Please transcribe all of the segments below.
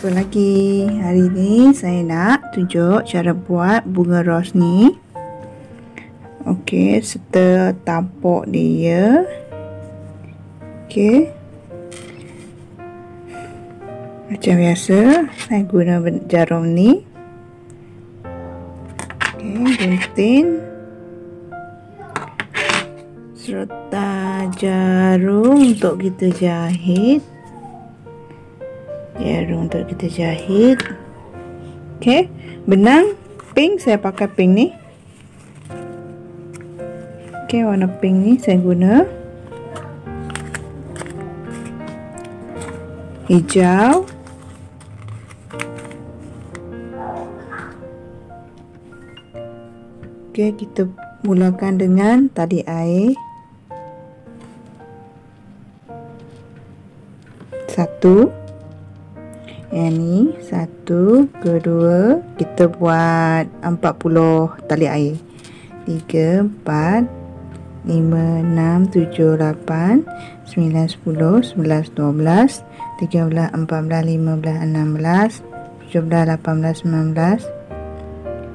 Jumpa lagi. Hari ni saya nak tunjuk cara buat bunga ros ni. Okey, serta tampuk dia. Okey. Macam biasa, saya guna jarum ni. Okey, gunting. Serta jarum untuk kita jahit. Okey, benang pink, saya pakai pink ni. Okey, warna pink ni saya guna. Hijau. Okey, kita mulakan dengan tali air. Satu. Yang ni, satu, kedua, kita buat 40 tali air. 3, 4, 5, 6, 7, 8, 9, 10, 11, 12, 13, 14, 15, 16, 17, 18, 19,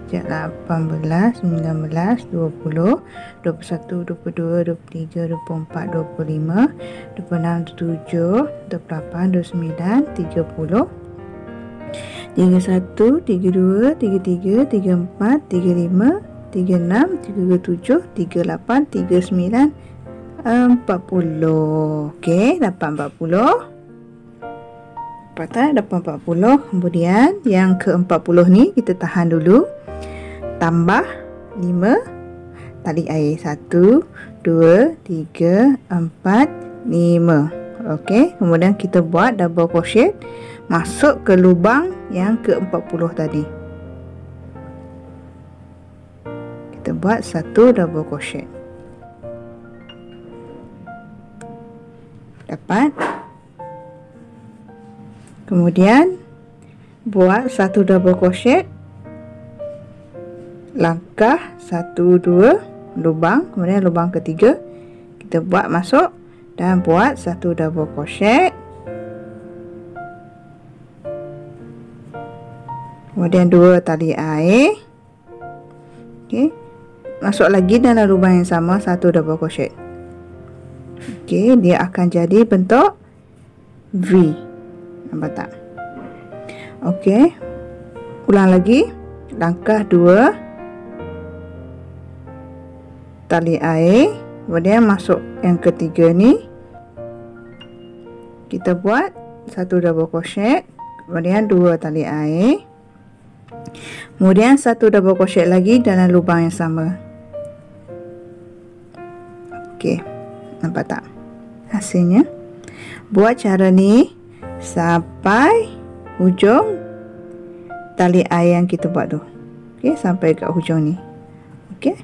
18, 19, 20, 21, 22, 23, 24, 25, 26, 27, 28, 29, 30, 31, 32, 33, 34, 35, 36, 37, 38, 39, 40. Okey, dapat 40. Dapat 40. Kemudian yang ke-40 ni kita tahan dulu. Tambah 5 tali air. 1, 2, 3, 4, 5. Okey, kemudian kita buat double crochet masuk ke lubang yang ke-40 tadi. Kita buat satu double crochet. Dapat. Kemudian buat satu double crochet. Langkah 1, 2 lubang, kemudian lubang ketiga kita buat masuk dan buat satu double crochet. Kemudian 2 tali air. Okey, masuk lagi dalam lubang yang sama, satu double crochet. Okey, dia akan jadi bentuk V. Nampak tak? Okey, ulang lagi. Langkah 2 tali air, kemudian masuk yang ketiga ni kita buat satu double crochet, kemudian 2 tali air, kemudian satu double crochet lagi dalam lubang yang sama. Okey, nampak tak hasilnya? Buat cara ni sampai hujung tali air yang kita buat tu. Okey, sampai ke hujung ni. Okey.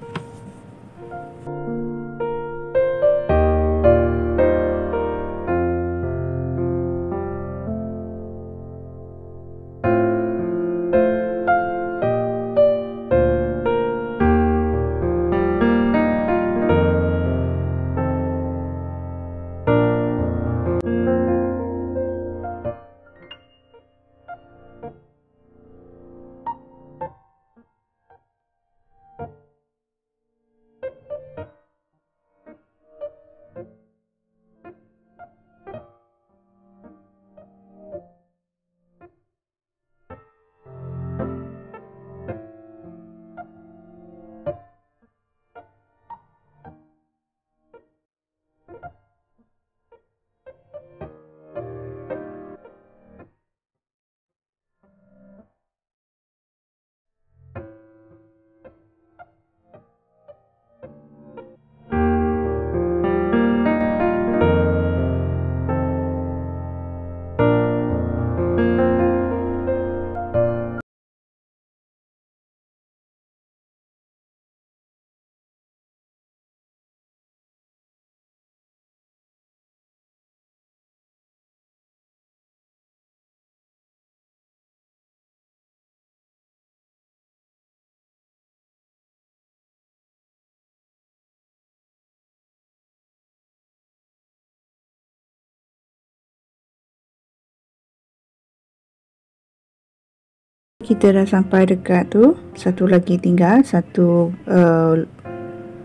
Kita dah sampai dekat tu. Satu lagi tinggal, satu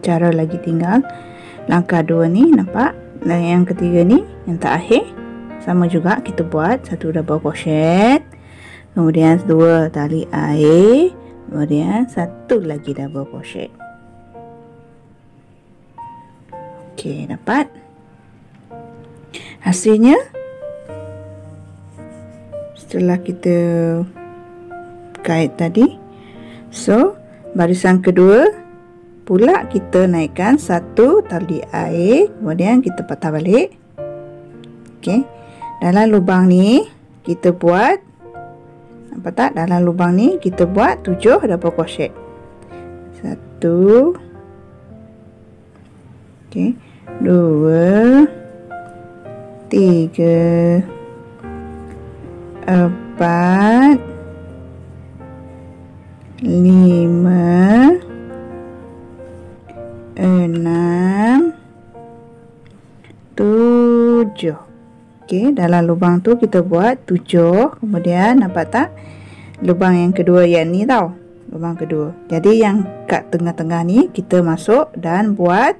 cara lagi tinggal. Langkah 2 ni, nampak? Dan yang ketiga ni, yang terakhir, sama juga kita buat satu double crochet, kemudian 2 tali air, kemudian satu lagi double crochet. Okey, dapat? Hasilnya setelah kita kait tadi, so barisan kedua pula kita naikkan satu tali air, kemudian kita patah balik. Okey, dalam lubang ni kita buat, nampak tak? Dalam lubang ni kita buat 7 double crochet. 1, okey, 2, 3, 4, 5, 6, 7. Okey, dalam lubang tu kita buat 7. Kemudian nampak tak? Lubang yang kedua yang ni tau. Lubang kedua. Jadi yang kat tengah-tengah ni kita masuk dan buat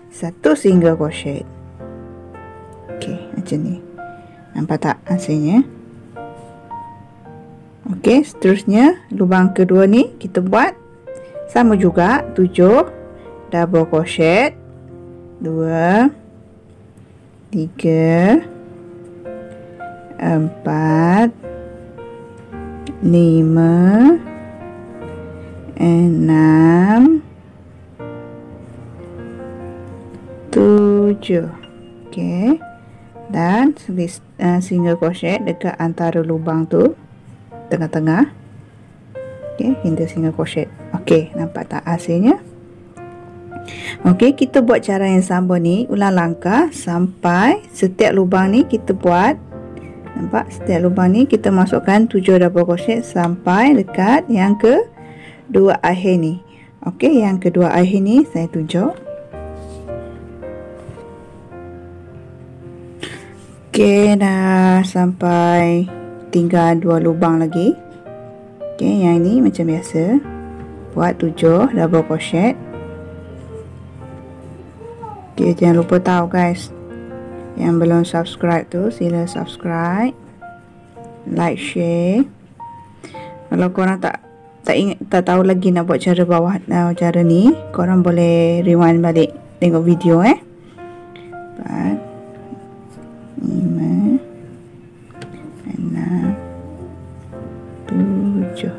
satu single crochet. Okey, macam ni. Nampak tak hasilnya? Okey, seterusnya lubang kedua ni kita buat sama juga 7 double crochet. 2, 3, 4, 5, 6, 7. Okey, dan single crochet dekat antara lubang tu, tengah-tengah. Okey, hingga single crochet. Okey, nampak tak hasilnya? Okey, kita buat cara yang sama ni, ulang langkah sampai setiap lubang ni kita buat. Nampak? Setiap lubang ni kita masukkan 7 double crochet sampai dekat yang kedua akhir ni. Okey, yang kedua akhir ni saya tunjuk. Okey, dah sampai tinggal 2 lubang lagi. Okey, yang ini macam biasa. Buat 7 double crochet. Okey, jangan lupa tahu guys, yang belum subscribe tu sila subscribe, like, share. Kalau korang tak tahu lagi nak buat cara bawah cara ni, korang boleh rewind balik tengok video 4, 5, 6, 7.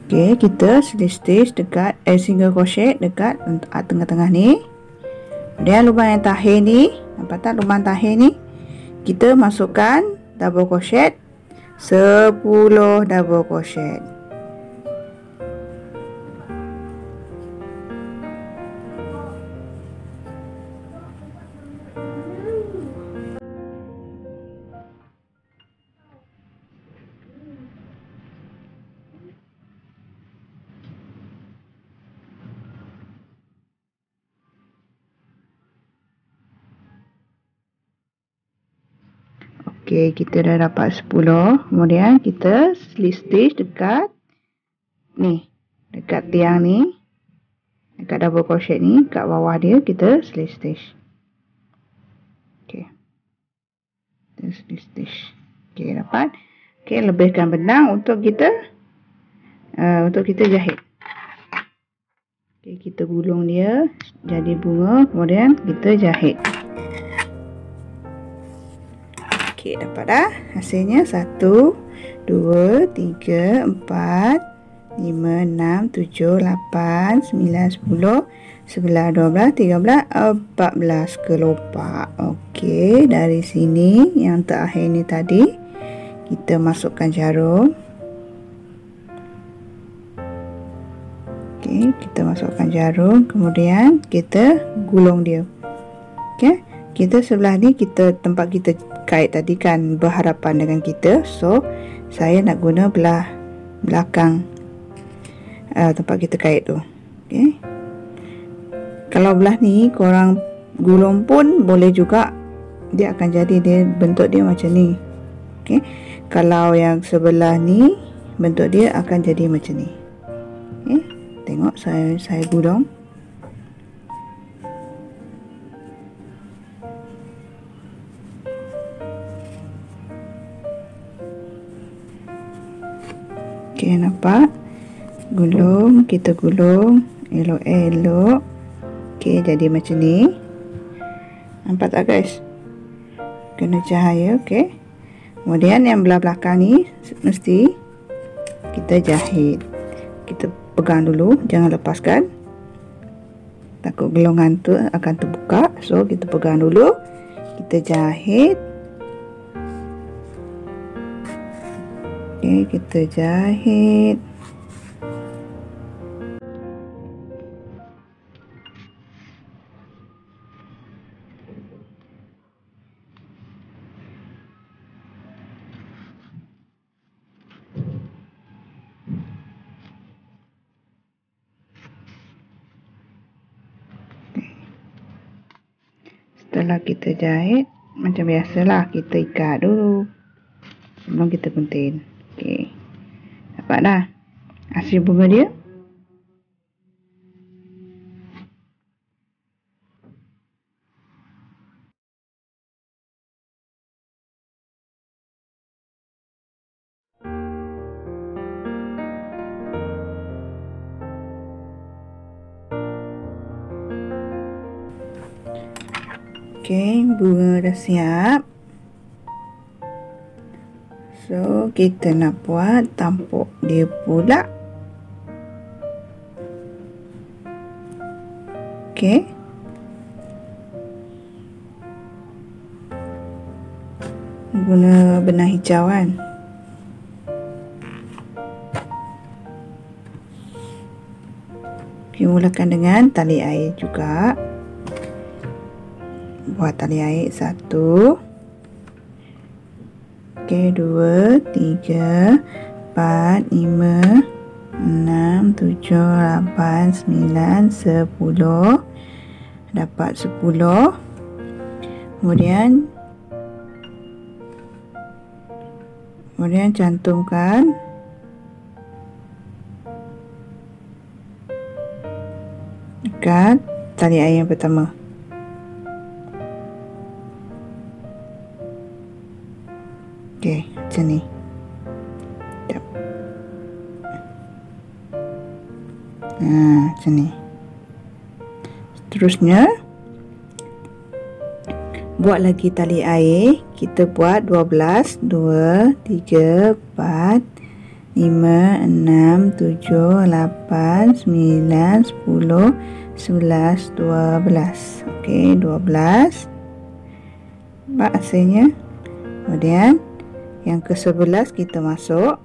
Okey, kita stitch dekat single crochet dekat tengah-tengah ni. Kemudian lubang yang terakhir ni, nampak tak lubang terakhir ni? Kita masukkan double crochet 10 double crochet. Okey, kita dah dapat 10. Kemudian kita slip stitch dekat ni, dekat tiang ni, dekat double crochet ni, kat bawah dia kita slip stitch. Okey, kita slip stitch. Okey, dapat. Okey, lebihkan benang untuk kita jahit. Okey, kita gulung dia jadi bunga, kemudian kita jahit. Okey, dapat dah hasilnya. 1, 2, 3, 4, 5, 6, 7, 8, 9, 10, 11, 12, 13, 14 kelopak. Okey, dari sini yang terakhir ni tadi kita masukkan jarum. Okey, kita masukkan jarum, kemudian kita gulung dia. Okey, kita sebelah ni tempat kita kait tadi kan berhadapan dengan kita, so saya nak guna belah belakang tempat kita kait tu. Okey, kalau belah ni korang gulung pun boleh juga, dia akan jadi bentuk dia macam ni. Okey. Kalau yang sebelah ni bentuk dia akan jadi macam ni. Okey. Tengok saya gulung. Okey, nampak? Gulung, kita gulung elok-elok. Okey, jadi macam ni. Nampak tak guys? Kena cahaya, okey. Kemudian yang belah belakang ni mesti kita jahit. Kita pegang dulu, jangan lepaskan. Takut gelongan tu akan terbuka. So kita pegang dulu, kita jahit. Okey, kita jahit. Setelah kita jahit, macam biasalah kita ikat dulu sebelum kita gunting. Okey. Nampak dah hasil bunga dia? Okey, bunga dah siap. So, kita nak buat tampuk dia pula. Okey. Guna benang hijau kan. Okey, mulakan dengan tali air juga. Buat tali air 1. Okey, 2, 3, 4, 5, 6, 7, 8, 9, 10. Dapat 10. Kemudian cantumkan dekat tali air yang pertama. Okey, macam ni. Sekejap. Macam ni. Seterusnya, buat lagi tali air. Kita buat 12, 2, 3, 4, 5, 6, 7, 8, 9, 10, 11, 12. Okey, 12. Nampak hasilnya? Kemudian yang ke-11 kita masuk.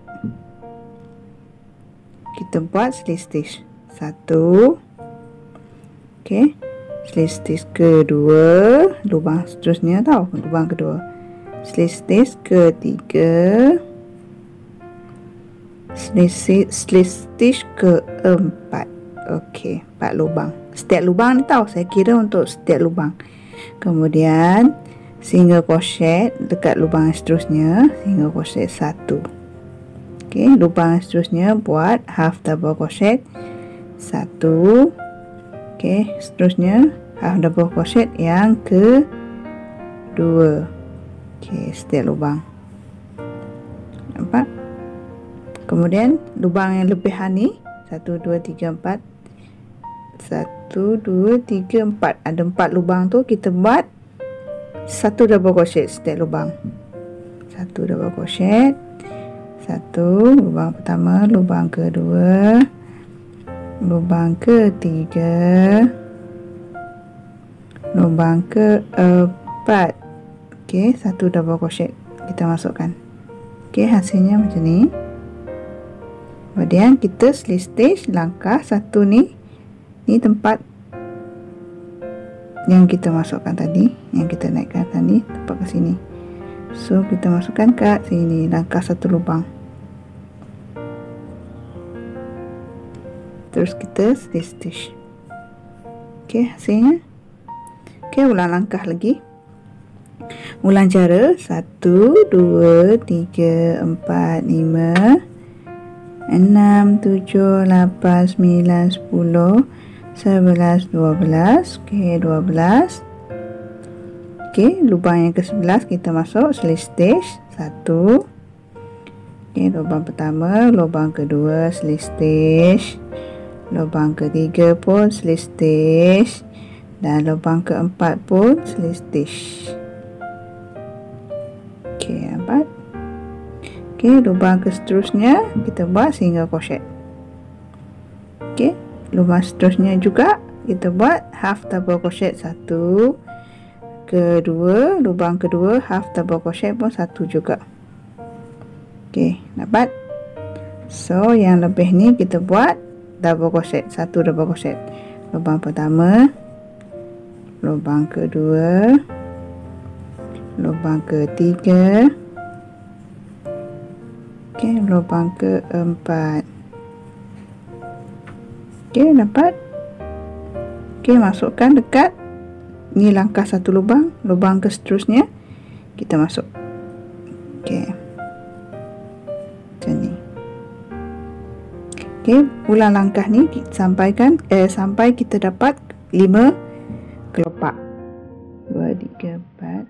Kita buat slip stitch 1. Okey. Slip stitch kedua, lubang seterusnya tau, lubang kedua. Slip stitch ketiga. Slip stitch keempat. Okey, 4 lubang. Setiap lubang ni tau, saya kira untuk setiap lubang. Kemudian single crochet dekat lubang yang seterusnya, single crochet 1. Okey, lubang yang seterusnya buat half double crochet 1. Okey, seterusnya half double crochet yang kedua. Okey, setiap lubang. Nampak? Kemudian lubang yang lebihan ni 1, 2, 3, 4. 1, 2, 3, 4. Ada 4 lubang tu, kita buat 1 double crochet setiap lubang. 1 double crochet. 1 lubang pertama, lubang kedua, lubang ketiga, lubang keempat. Okey, 1 double crochet kita masukkan. Okey, hasilnya macam ni. Kemudian kita slip stitch langkah 1 ni. Ni tempat yang kita masukkan tadi, yang kita naikkan tadi, tempat ke sini. So kita masukkan kat sini, langkah 1 lubang. Terus kita slip stitch. Okey, hasilnya. Okey, ulang langkah lagi. Ulang cara. 1, 2, 3, 4, 5, 6, 7, 8, 9, 10, 11, 12. Okey, 12. Okey, lubang yang ke-11 kita masuk slip stitch 1. Okey, lubang pertama, lubang kedua slip stitch, lubang ketiga pun slip stitch, dan lubang keempat pun slip stitch. Okey, nampak? Okey, lubang seterusnya kita buat single crochet. Okey, lubang seterusnya juga kita buat half double crochet 1, kedua, lubang kedua half double crochet pun 1 juga. Okey, dapat? So, yang lebih ni kita buat double crochet, 1 double crochet. Lubang pertama, lubang kedua, lubang ketiga, okey, lubang keempat. Okey, dapat? Okey, masukkan dekat ni langkah satu lubang, lubang ke seterusnya kita masuk. Okey, macam ni. Okey, ulang langkah ni sampai kita dapat 5 kelopak. 2, 3, 4.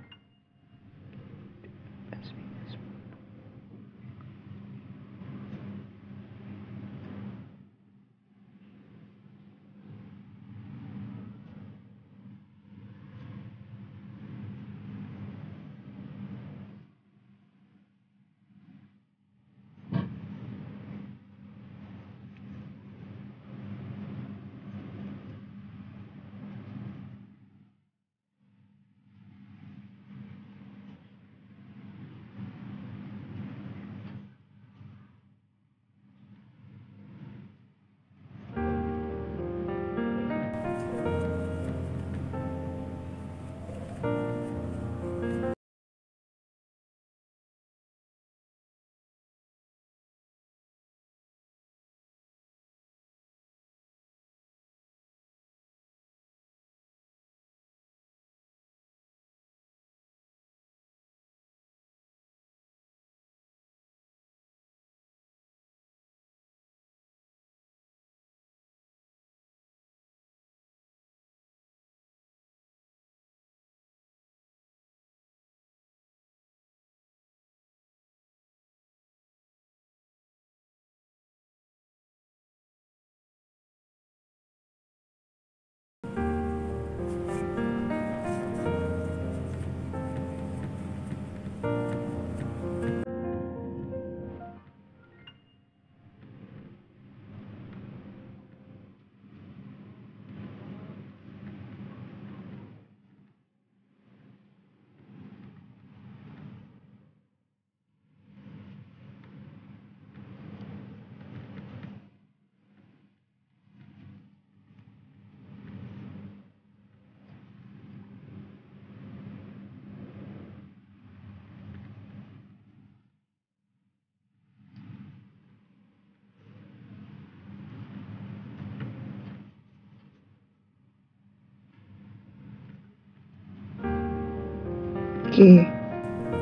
Okey,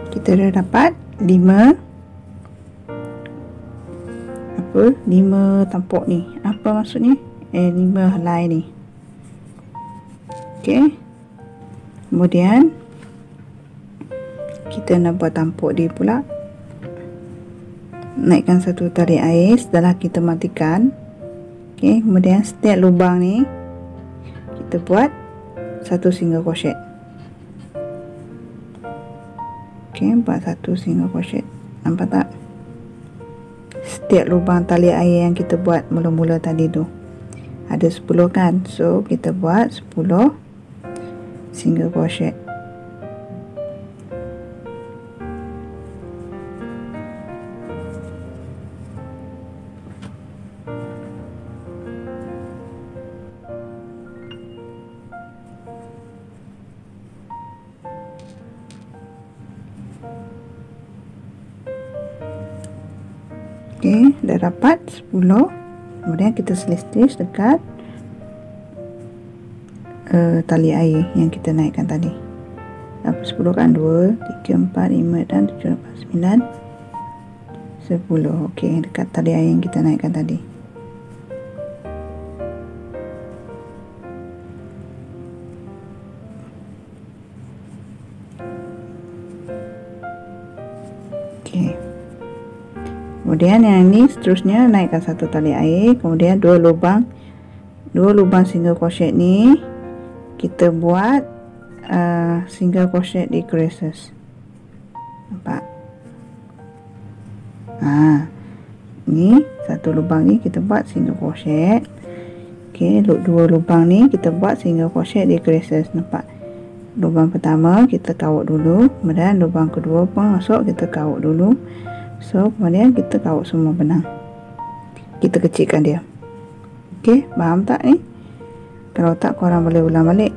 kita dah dapat 5 tampuk ni. Apa maksudnya? 5 helai ni. Okey, kemudian kita nak buat tampuk dia pula. Naikkan satu tali air setelah kita matikan. Okey, kemudian setiap lubang ni kita buat satu single crochet. Okey, buat satu single crochet. Nampak tak? Setiap lubang tali air yang kita buat mula-mula tadi tu ada 10 kan? So kita buat 10 single crochet. Okey, dah dapat 10. Kemudian kita slip stitch dekat tali air yang kita naikkan tadi. 10 kan 2, 3, 4, 5 dan 7, 8, 9, 10. Okey, dekat tali air yang kita naikkan tadi. Okey. Kemudian yang ini seterusnya naikkan satu tali air, kemudian dua lubang single crochet ni kita buat single crochet di creases. Nampak? Ni satu lubang ni kita buat single crochet. Okey, dua lubang ni kita buat single crochet di creases. Nampak? Lubang pertama kita kawat dulu, kemudian lubang kedua pun masuk, kita kawat dulu. So, kemudian kita kawat semua benang. Kita kecilkan dia. Okey, faham tak ni? Kalau tak, korang boleh ulang balik.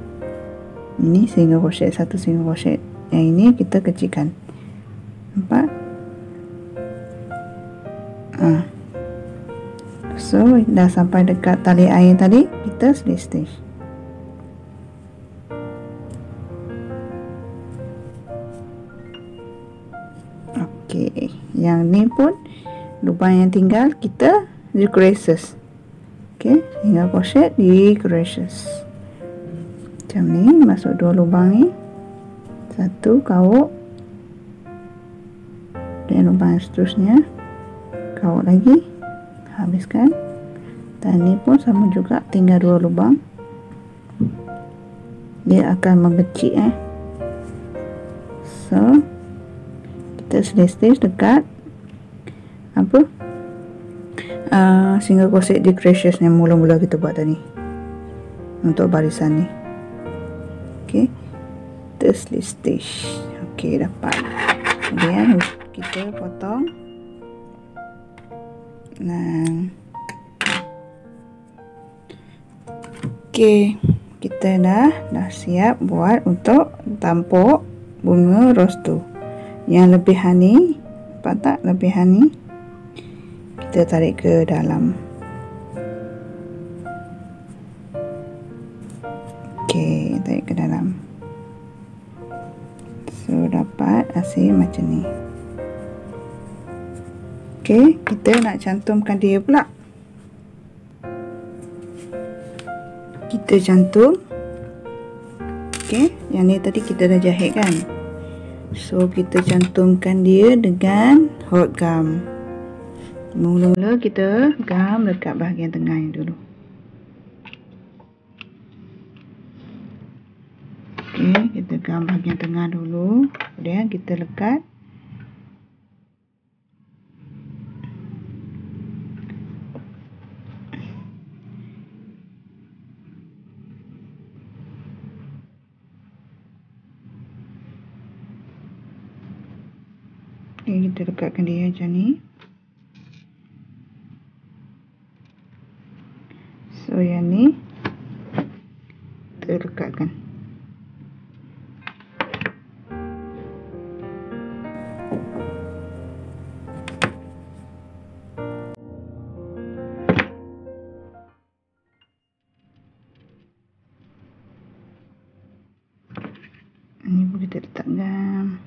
Ini single crochet, satu single crochet. Yang ini kita kecilkan. Nampak? So, dah sampai dekat tali air tadi, kita slip stitch. Okey, yang ni pun lubang yang tinggal kita di creases. Okey, single crochet di creases. Macam ni, masuk dua lubang ni. Satu kawat. Dan lubang yang seterusnya kawat lagi. Habiskan. Dan ni pun sama juga, tinggal dua lubang. Dia akan mengecil So, kita slip stitch dekat single crochet di creases yang mula-mula kita buat tadi untuk barisan ni. Okey, kita slip stitch. Okey, dapat. Kemudian kita potong. Okey, kita dah siap buat untuk tampuk bunga rose tu. Yang lebihan ni, nampak tak lebihan ni? Kita tarik ke dalam. Okey, tarik ke dalam. So, dapat hasil macam ni. Okey, kita nak cantumkan dia pula. Kita cantum. Okey, yang ni tadi kita dah jahit kan? So, kita cantumkan dia dengan hot gum. Mula-mula kita gam dekat bahagian tengah ni dulu. Okey, kita gam bahagian tengah dulu. Kemudian kita lekat. Okey, kita lekatkan dia macam ni. So, yang ni kita lekatkan. Ini pun kita letak gam.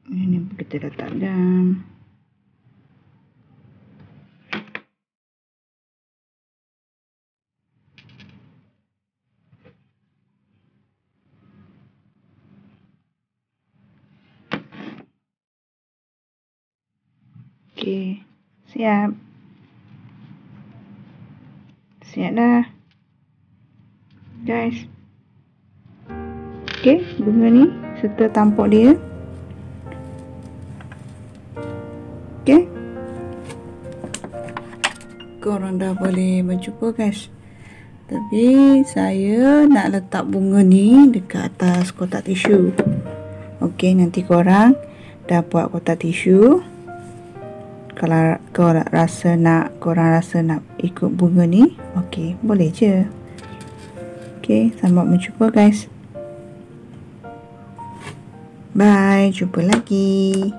Ini pun kita letak gam. Okey, siap. Siap dah, guys. Okey, bunga ni serta tampuk dia. Okey, korang dah boleh berjumpa, guys. Tapi saya nak letak bunga ni dekat atas kotak tisu. Okey, nanti korang dah buat kotak tisu. Kalau korang rasa nak ikut bunga ni, okey, boleh je. Okey, selamat berjumpa, guys. Bye, jumpa lagi.